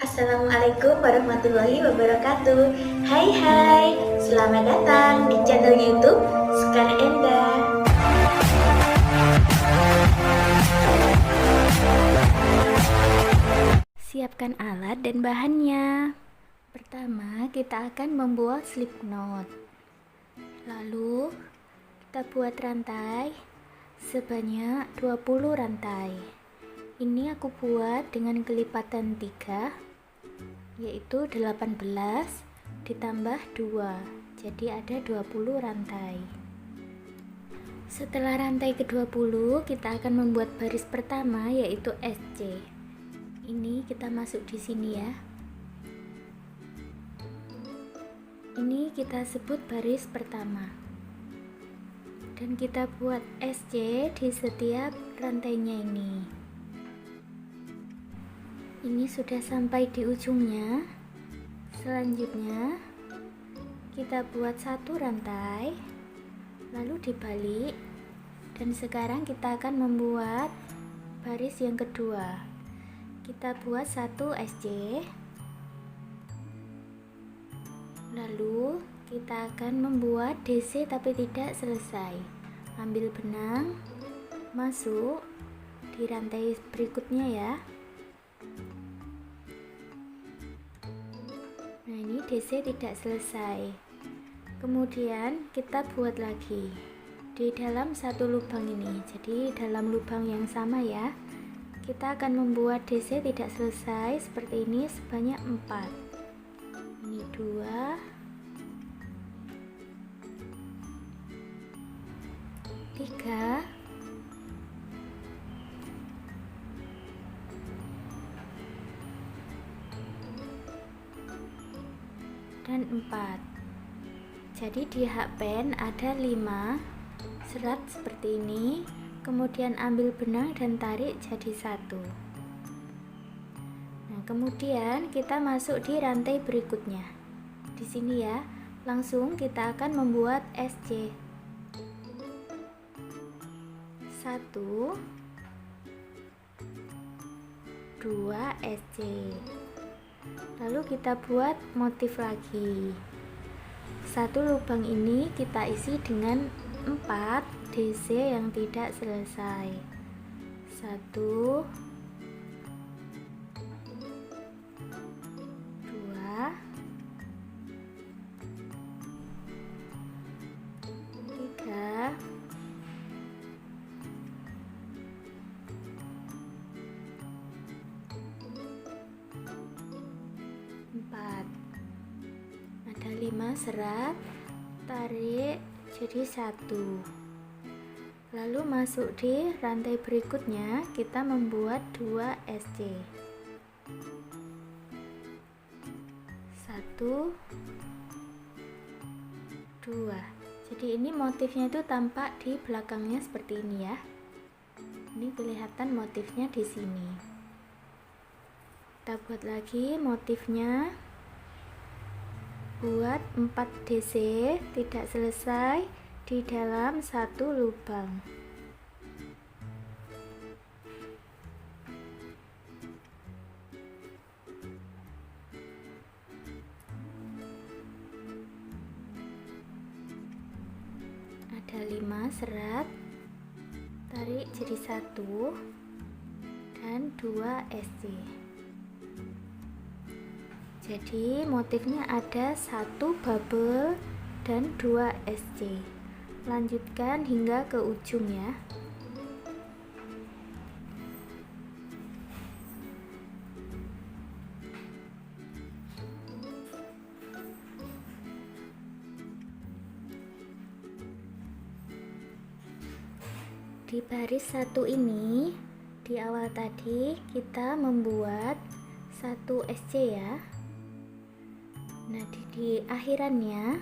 Assalamualaikum warahmatullahi wabarakatuh. Hai, selamat datang di channel YouTube Sekar Enda. Siapkan alat dan bahannya. Pertama, kita akan membuat slip knot. Lalu, kita buat rantai sebanyak 20 rantai. Ini aku buat dengan kelipatan 3, yaitu 18 ditambah 2. Jadi ada 20 rantai. Setelah rantai ke-20, kita akan membuat baris pertama, yaitu SC. Ini kita masuk di sini ya. Ini kita sebut baris pertama. Dan kita buat SC di setiap rantainya ini. Ini sudah sampai di ujungnya. Selanjutnya kita buat satu rantai, lalu dibalik, dan sekarang kita akan membuat baris yang kedua. Kita buat satu SC, lalu kita akan membuat DC tapi tidak selesai. Ambil benang, masuk di rantai berikutnya ya. Nah, ini DC tidak selesai. Kemudian kita buat lagi di dalam satu lubang ini. Jadi dalam lubang yang sama ya. Kita akan membuat DC tidak selesai seperti ini sebanyak 4. Ini 2, 3, dan 4. Jadi di hakpen ada 5 serat seperti ini. Kemudian ambil benang dan tarik jadi 1. Nah, kemudian kita masuk di rantai berikutnya. Di sini ya, langsung kita akan membuat SC. 1, 2 SC. Lalu kita buat motif lagi. Satu lubang ini kita isi dengan 4 DC yang tidak selesai. 1, 2, 3, 4. Ada 5 serat, tarik jadi 1. Lalu masuk di rantai berikutnya, kita membuat 2 SC. 1, 2. Jadi ini motifnya itu tampak di belakangnya seperti ini ya. Ini kelihatan motifnya di sini. Kita buat lagi motifnya. Buat 4 DC tidak selesai di dalam satu lubang. Ada 5 serat, tarik jadi 1 dan 2 SC. Jadi motifnya ada 1 bubble dan 2 SC. Lanjutkan hingga ke ujung ya. Di baris 1 ini, di awal tadi kita membuat 1 SC ya. Nah, di akhirannya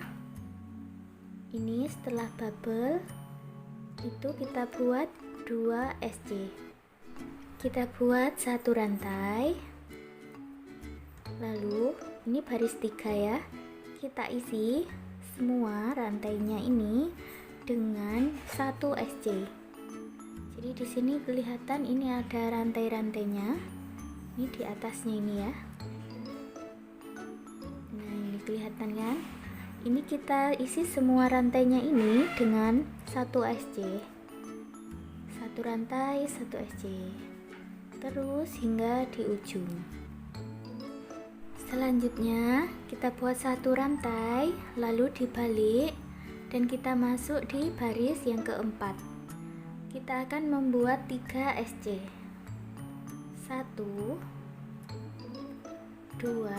ini setelah bubble itu kita buat 2 SC. Kita buat satu rantai, lalu ini baris 3 ya. Kita isi semua rantainya ini dengan 1 SC. Jadi di sini kelihatan ini ada rantai-rantainya. Ini di atasnya ini ya. kelihatan kan? Ini kita isi semua rantainya ini dengan 1 SC. Satu rantai 1 SC. Terus hingga di ujung. Selanjutnya kita buat 1 rantai, lalu dibalik dan kita masuk di baris yang keempat. Kita akan membuat 3 SC. 1 2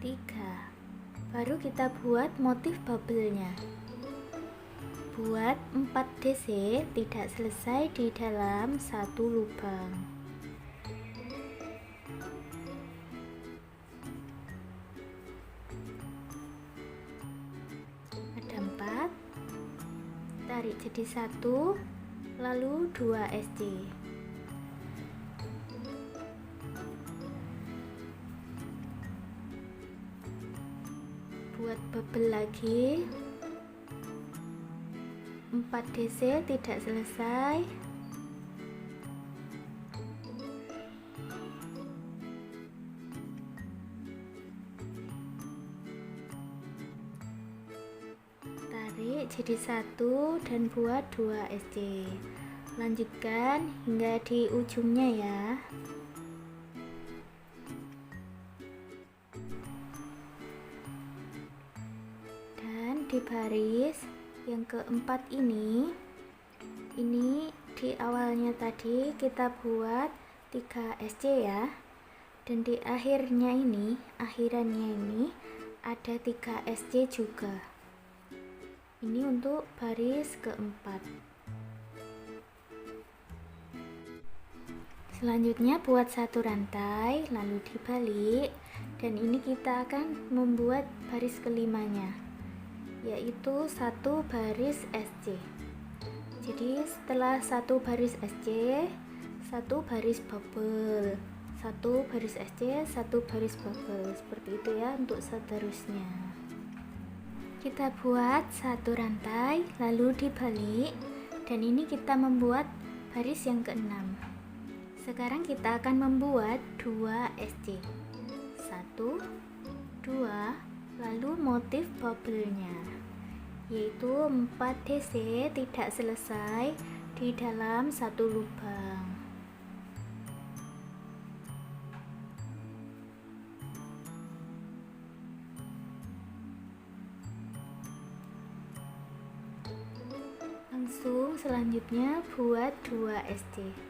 3. Baru kita buat motif bubble-nya. Buat 4 DC tidak selesai di dalam 1 lubang. Ada 4. Tarik jadi 1, lalu 2 SC. Buat bubble lagi. 4 DC tidak selesai. Tarik jadi 1 dan buat 2 SC. Lanjutkan hingga di ujungnya ya. Dan di baris yang keempat ini di awalnya tadi kita buat 3 SC ya, dan di akhirannya ini ada 3 SC juga. Ini untuk baris keempat. Selanjutnya buat 1 rantai lalu dibalik, dan ini kita akan membuat baris kelimanya, yaitu 1 baris SC. Jadi setelah 1 baris SC, 1 baris bubble, 1 baris SC, 1 baris bubble, seperti itu ya untuk seterusnya. Kita buat 1 rantai lalu dibalik, dan ini kita membuat baris yang keenam. Sekarang kita akan membuat 2 SC. 1 2, lalu motif bubble-nya, yaitu 4 DC tidak selesai di dalam 1 lubang. Langsung selanjutnya buat 2 SC.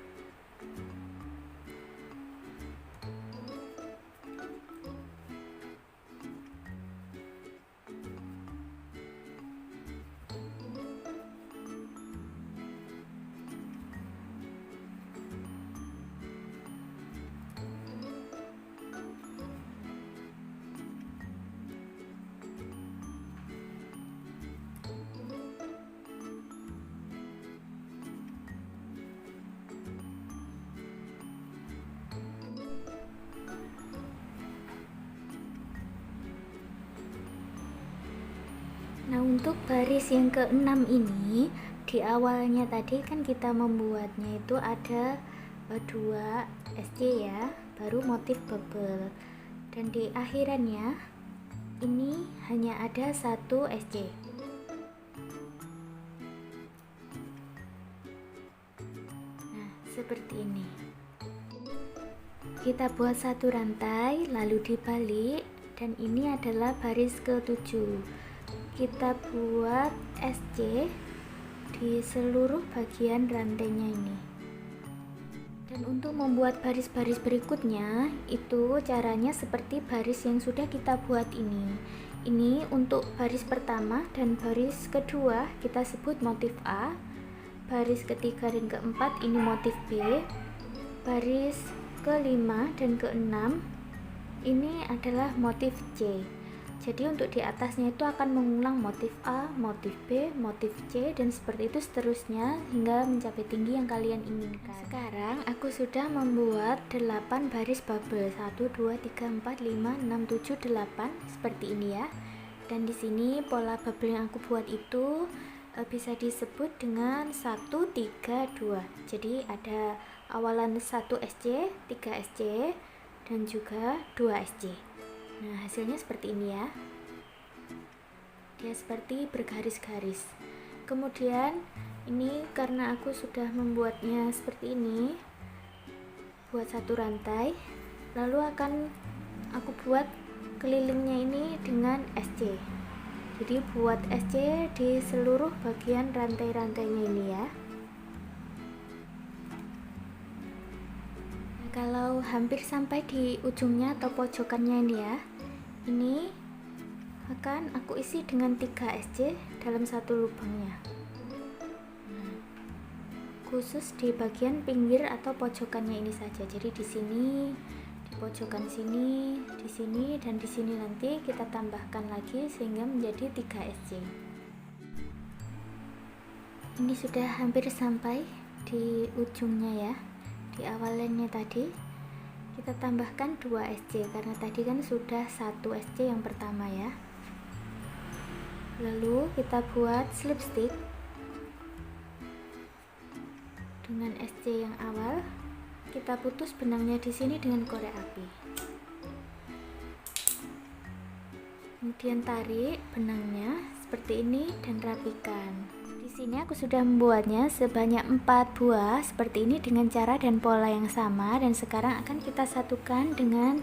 Nah, untuk baris yang keenam ini, di awalnya tadi kan kita membuatnya itu ada 2 SC ya, baru motif bubble, dan di akhirannya ini hanya ada 1 SC. Nah, seperti ini. Kita buat 1 rantai lalu dibalik, dan ini adalah baris ke-7. Kita buat SC di seluruh bagian rantainya ini. Dan untuk membuat baris-baris berikutnya itu caranya seperti baris yang sudah kita buat ini. Ini untuk baris pertama dan baris kedua kita sebut motif A. Baris ketiga dan keempat ini motif B. Baris kelima dan keenam ini adalah motif C. Jadi untuk di atasnya itu akan mengulang motif A, motif B, motif C, dan seperti itu seterusnya hingga mencapai tinggi yang kalian inginkan. Sekarang aku sudah membuat 8 baris bubble. 1 2 3 4 5 6 7 8 seperti ini ya. Dan di sini pola bubble yang aku buat itu bisa disebut dengan 1 3 2. Jadi ada awalan 1 SC, 3 SC, dan juga 2 SC. Nah, hasilnya seperti ini ya. Dia seperti bergaris-garis. Kemudian ini karena aku sudah membuatnya seperti ini, buat satu rantai, lalu akan aku buat kelilingnya ini dengan SC. Jadi buat SC di seluruh bagian rantai-rantainya ini ya. Nah, kalau hampir sampai di ujungnya atau pojokannya ini ya, ini akan aku isi dengan 3 SC dalam satu lubangnya. Nah, khusus di bagian pinggir atau pojokannya ini saja. Jadi di sini, di pojokan sini, di sini, dan di sini nanti kita tambahkan lagi sehingga menjadi 3 SC. Ini sudah hampir sampai di ujungnya ya. Di awalannya tadi kita tambahkan 2 SC karena tadi kan sudah 1 SC yang pertama ya. Lalu kita buat slip stick dengan SC yang awal. Kita putus benangnya di sini dengan korek api. Kemudian tarik benangnya seperti ini dan rapikan. Di sini aku sudah membuatnya sebanyak 4 buah seperti ini dengan cara dan pola yang sama, dan sekarang akan kita satukan dengan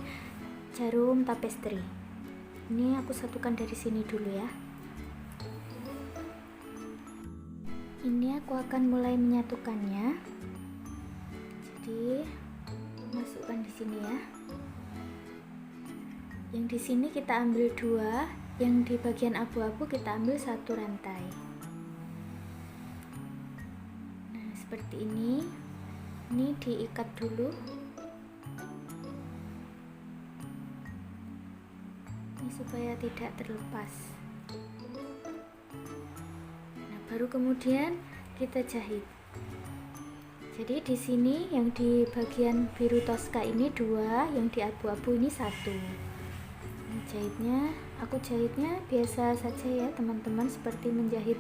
jarum tapestry. Ini aku satukan dari sini dulu ya. Ini aku akan mulai menyatukannya. Jadi masukkan di sini ya. Yang di sini kita ambil 2, yang di bagian abu-abu kita ambil 1 rantai. Nah, seperti ini. Ini diikat dulu. Ini supaya tidak terlepas. Baru kemudian kita jahit. Jadi di sini yang di bagian biru toska ini 2, yang di abu-abu ini 1. Jahitnya, aku jahitnya biasa saja ya teman-teman, seperti menjahit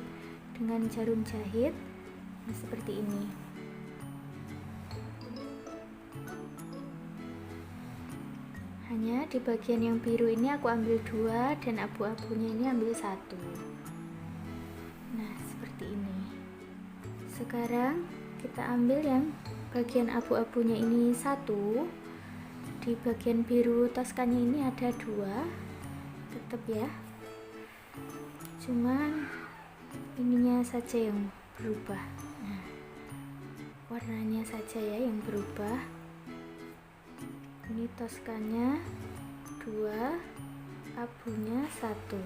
dengan jarum jahit. Nah, seperti ini. Hanya di bagian yang biru ini aku ambil 2 dan abu-abunya ini ambil 1. Nah, seperti ini. Sekarang kita ambil yang bagian abu-abunya ini 1. Di bagian biru toskanya ini ada 2, tetap ya. Cuman ininya saja yang berubah. Nah, warnanya saja ya yang berubah. Ini toskanya 2, abunya 1.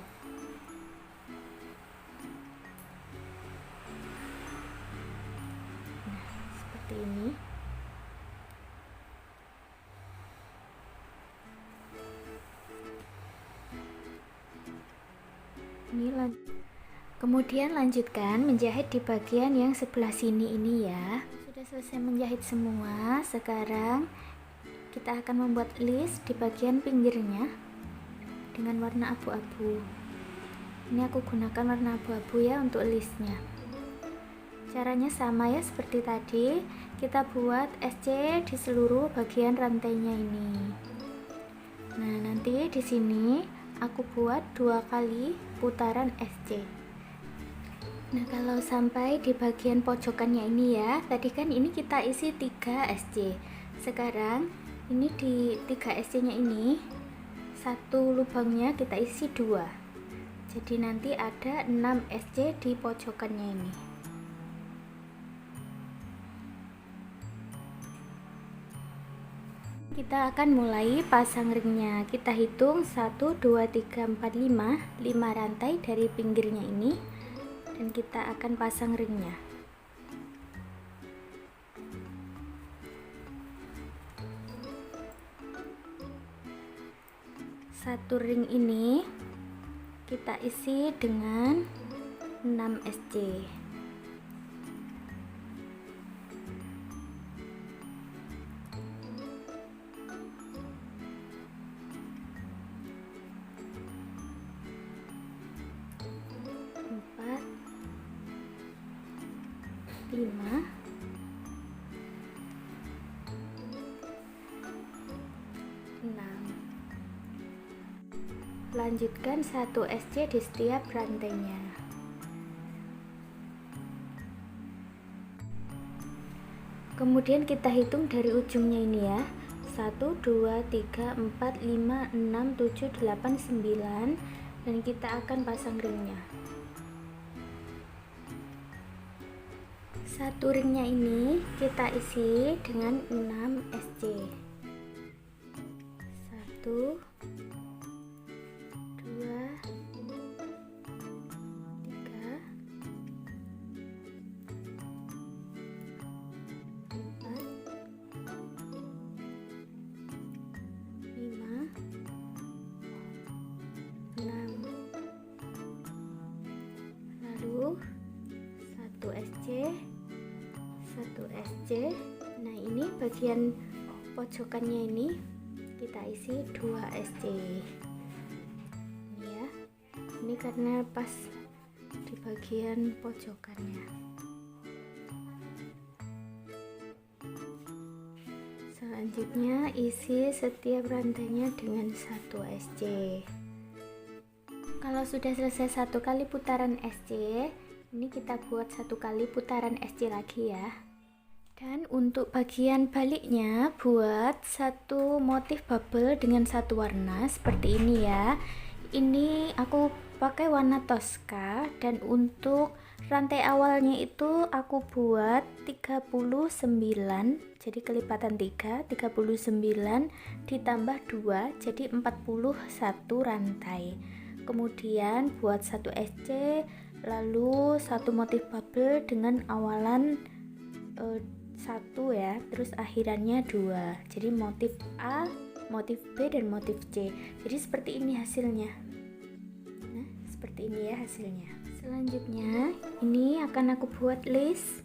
Ini kemudian lanjutkan menjahit di bagian yang sebelah sini ini ya. Sudah selesai menjahit semua, sekarang kita akan membuat list di bagian pinggirnya dengan warna abu-abu. Ini aku gunakan warna abu-abu ya untuk listnya. Caranya sama ya seperti tadi, kita buat SC di seluruh bagian rantainya ini. Nah, nanti di sini aku buat 2 kali putaran SC. Nah, kalau sampai di bagian pojokannya ini ya, tadi kan ini kita isi 3 SC. Sekarang ini di 3 SC nya ini, 1 lubangnya kita isi 2. Jadi nanti ada 6 SC di pojokannya ini. Kita akan mulai pasang ringnya. Kita hitung 1, 2, 3, 4, 5 rantai dari pinggirnya ini, dan kita akan pasang ringnya. Satu ring ini kita isi dengan 6 SC. Lima, 6. lanjutkan 1 SC di setiap rantainya. Kemudian kita hitung dari ujungnya ini ya. 1, 2, 3, 4, 5, 6, 7, 8, 9, dan kita akan pasang ringnya. Satu ringnya ini kita isi dengan 6 SC. 1, 2, 3, 4, 5, 6. Lalu 1 SC, 1 SC. Nah, ini bagian pojokannya ini kita isi 2 SC. Ini ya. Ini karena pas di bagian pojokannya. Selanjutnya isi setiap rantainya dengan 1 SC. Kalau sudah selesai 1 kali putaran SC, ini kita buat 1 kali putaran SC lagi ya. Dan untuk bagian baliknya buat 1 motif bubble dengan 1 warna seperti ini ya. Ini aku pakai warna Tosca, dan untuk rantai awalnya itu aku buat 39, jadi kelipatan 3, 39 ditambah 2 jadi 41 rantai. Kemudian buat 1 SC, lalu 1 motif bubble dengan awalan 1 ya, terus akhirannya 2. Jadi motif A, motif B, dan motif C. Jadi seperti ini hasilnya. Nah, seperti ini ya hasilnya. Selanjutnya ini akan aku buat lace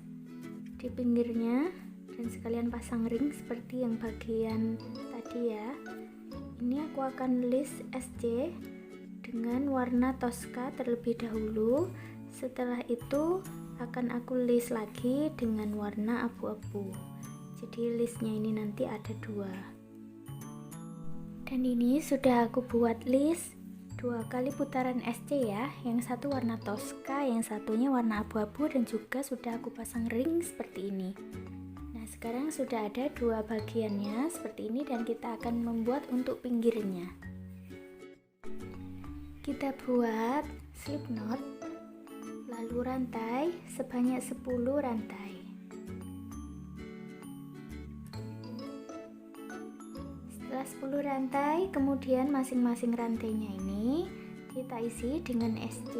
di pinggirnya dan sekalian pasang ring seperti yang bagian tadi ya. Ini aku akan lace SC dengan warna Tosca terlebih dahulu. Setelah itu akan aku list lagi dengan warna abu-abu. Jadi listnya ini nanti ada 2. Dan ini sudah aku buat list 2 kali putaran SC ya. Yang satu warna Tosca, yang satunya warna abu-abu, dan juga sudah aku pasang ring seperti ini. Nah, sekarang sudah ada 2 bagiannya seperti ini, dan kita akan membuat untuk pinggirnya. Kita buat slip knot, lalu rantai sebanyak 10 rantai. Setelah 10 rantai, kemudian masing-masing rantainya ini kita isi dengan SC.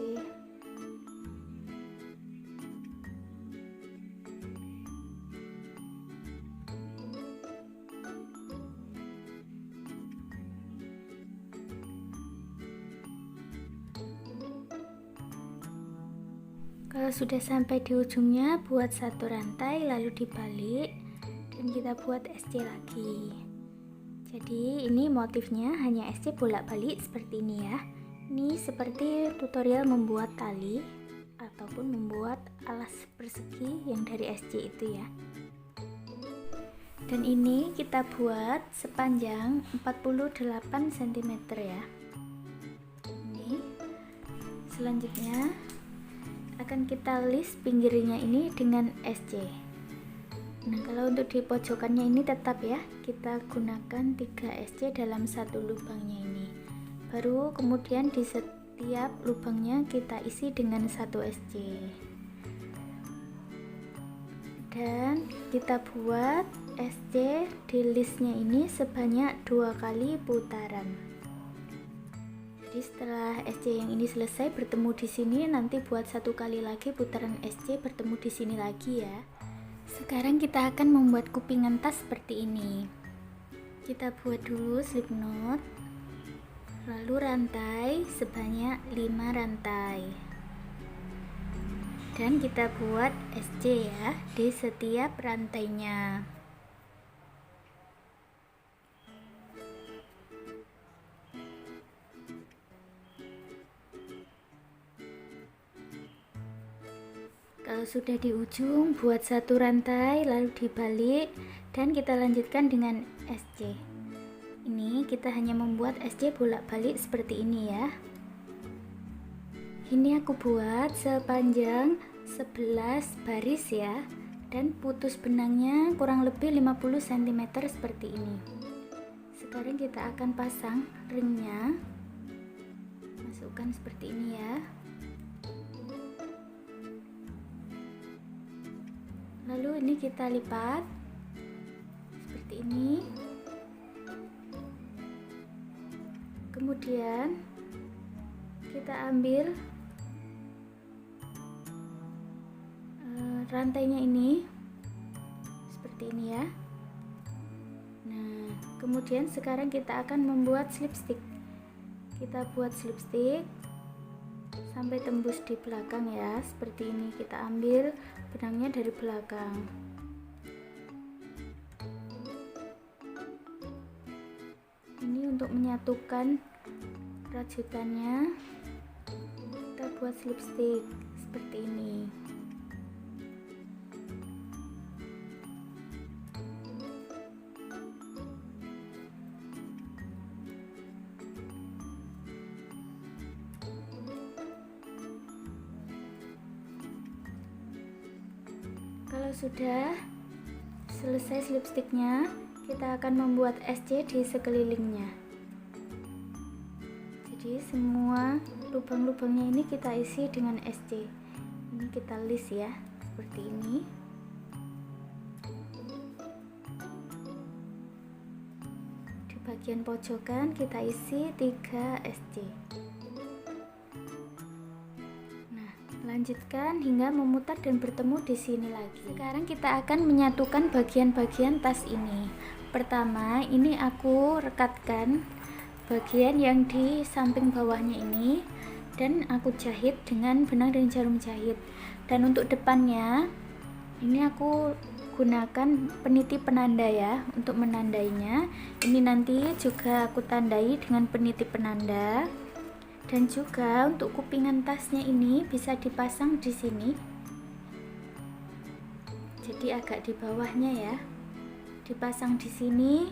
Kalau sudah sampai di ujungnya, buat 1 rantai lalu dibalik dan kita buat SC lagi. Jadi ini motifnya hanya SC bolak-balik seperti ini ya. Ini seperti tutorial membuat tali ataupun membuat alas persegi yang dari SC itu ya. Dan ini kita buat sepanjang 48 cm ya. Ini selanjutnya akan kita list pinggirnya ini dengan SC. Nah, kalau untuk di pojokannya ini tetap ya, kita gunakan 3 SC dalam 1 lubangnya ini. Baru kemudian di setiap lubangnya kita isi dengan 1 SC. Dan kita buat SC di listnya ini sebanyak 2 kali putaran. Jadi setelah SC yang ini selesai bertemu di sini, nanti buat 1 kali lagi putaran SC bertemu di sini lagi ya. Sekarang kita akan membuat kupingan tas seperti ini. Kita buat dulu slip knot, lalu rantai sebanyak 5 rantai. Dan kita buat SC ya di setiap rantainya. Kalau sudah di ujung, buat 1 rantai lalu dibalik dan kita lanjutkan dengan SC. Ini kita hanya membuat SC bolak-balik seperti ini ya. Ini aku buat sepanjang 11 baris ya, dan putus benangnya kurang lebih 50 cm seperti ini. Sekarang kita akan pasang ringnya, masukkan seperti ini ya. Lalu ini kita lipat seperti ini. Kemudian kita ambil rantainya ini seperti ini ya. Nah, kemudian sekarang kita akan membuat slipstick. Kita buat slipstick sampai tembus di belakang ya, seperti ini. Kita ambil benangnya dari belakang. Ini untuk menyatukan rajutannya, kita buat slipstick seperti ini. Kalau sudah selesai slipsticknya, kita akan membuat SC di sekelilingnya. Jadi semua lubang-lubangnya ini kita isi dengan SC. Ini kita list ya, seperti ini. Di bagian pojokan kita isi 3 SC. Lanjutkan hingga memutar dan bertemu di sini lagi. Sekarang kita akan menyatukan bagian-bagian tas ini. Pertama, ini aku rekatkan bagian yang di samping bawahnya ini, dan aku jahit dengan benang dan jarum jahit. Dan untuk depannya, ini aku gunakan peniti penanda ya, untuk menandainya. Ini nanti juga aku tandai dengan peniti penanda. Dan juga untuk kupingan tasnya ini bisa dipasang di sini. Jadi agak di bawahnya ya. Dipasang di sini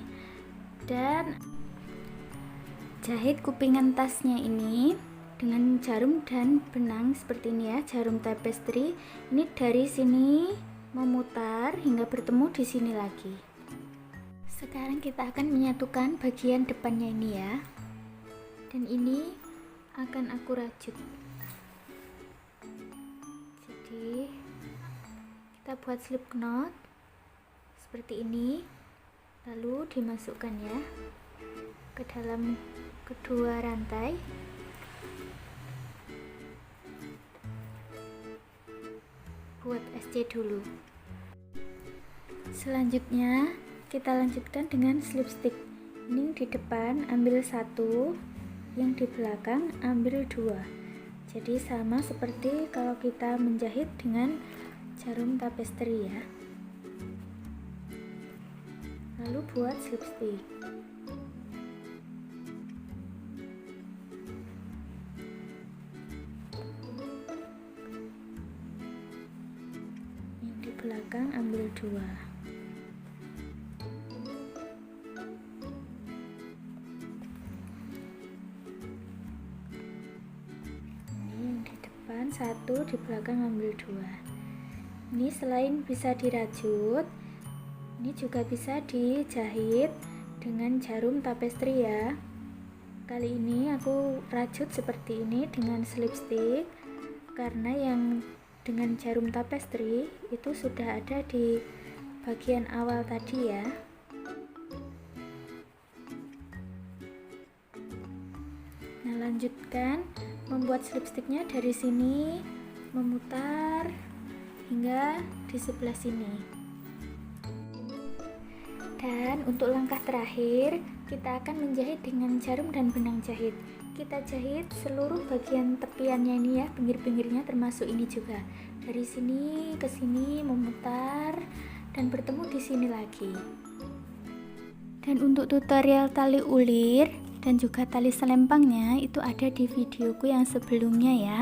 dan jahit kupingan tasnya ini dengan jarum dan benang seperti ini ya, jarum tapestry. Ini dari sini memutar hingga bertemu di sini lagi. Sekarang kita akan menyatukan bagian depannya ini ya. Dan ini akan aku rajut. Jadi kita buat slip knot seperti ini, lalu dimasukkan ya ke dalam kedua rantai. Buat SC dulu. Selanjutnya kita lanjutkan dengan slipstick. Ini di depan ambil 1, yang di belakang ambil 2. Jadi sama seperti kalau kita menjahit dengan jarum tapestry ya. Lalu buat slipstick. Yang di belakang ambil 2. Satu, di belakang ambil 2. Ini selain bisa dirajut, ini juga bisa dijahit dengan jarum tapestry ya. Kali ini aku rajut seperti ini dengan slipstick, karena yang dengan jarum tapestry itu sudah ada di bagian awal tadi ya. Nah, lanjutkan membuat slipsticknya dari sini, memutar hingga di sebelah sini. Dan untuk langkah terakhir, kita akan menjahit dengan jarum dan benang jahit. Kita jahit seluruh bagian tepiannya ini ya, pinggir-pinggirnya termasuk ini juga. Dari sini ke sini memutar dan bertemu di sini lagi. Dan untuk tutorial tali ulir dan juga tali selempangnya itu ada di videoku yang sebelumnya ya.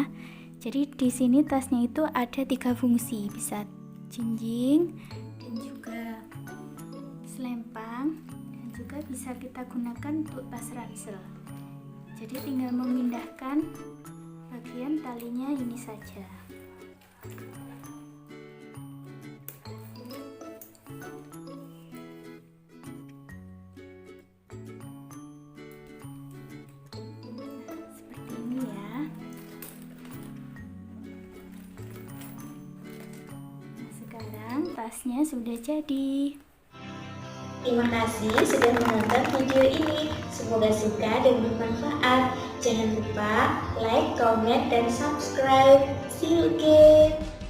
Jadi di sini tasnya itu ada 3 fungsi, bisa jinjing dan juga selempang, dan juga bisa kita gunakan untuk tas ransel. Jadi tinggal memindahkan bagian talinya ini saja. Seperti ini ya. Nah, sekarang tasnya sudah jadi. Terima kasih sudah menonton video ini. Semoga suka dan bermanfaat. Jangan lupa like, comment, dan subscribe. See you again.